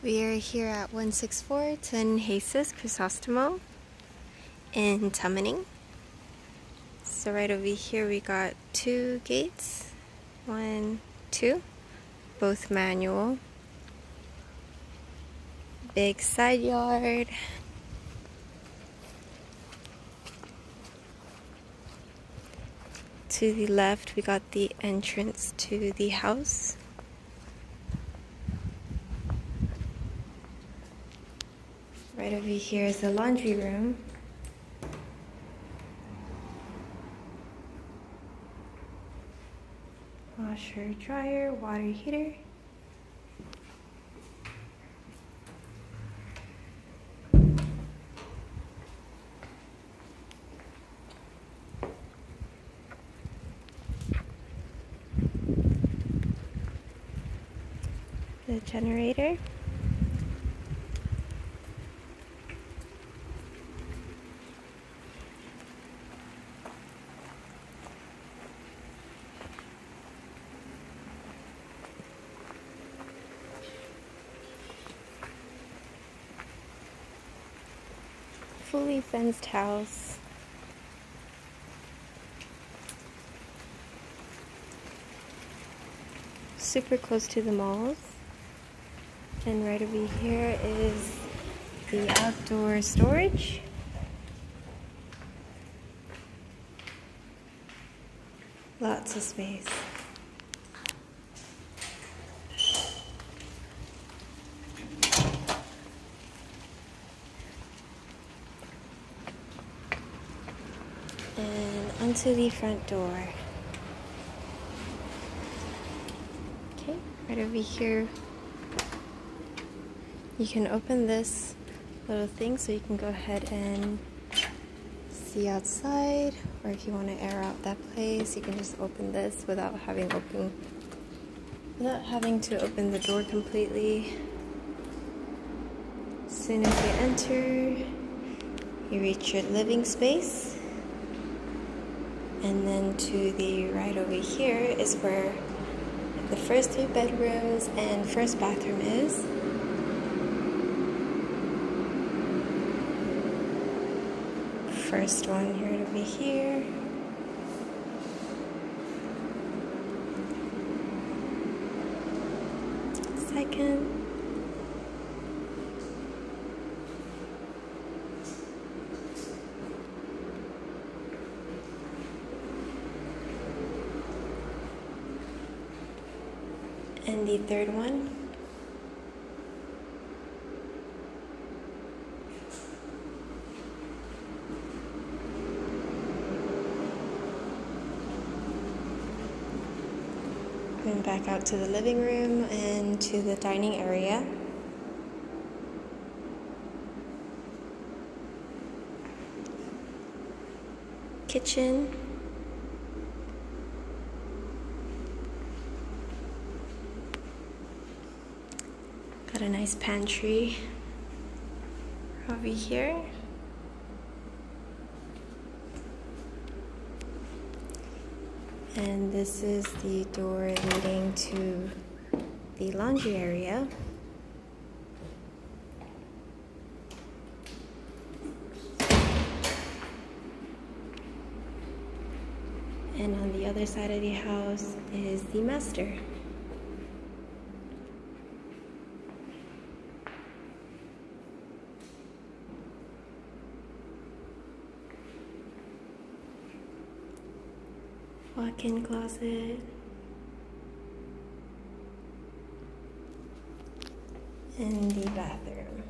We are here at 164 Crisostomo in Tamuning. So right over here we got two gates, 1, 2, both manual. Big side yard. To the left we got the entrance to the house. Right over here is the laundry room. Washer, dryer, water heater. The generator. Fully fenced house. Super close to the malls. And right over here is the outdoor storage. Lots of space. And onto the front door. Okay, right over here. You can open this little thing so you can go ahead and see outside, or if you want to air out that place, you can just open this without having to open the door completely. As soon as you enter, you reach your living space. And then to the right over here is where the first 3 bedrooms and first bathroom is. First one right over here. Second. And the third one. Going back out to the living room and to the dining area. Kitchen. Got a nice pantry over here. And this is the door leading to the laundry area. And on the other side of the house is the master. Walk-in closet. And the bathroom.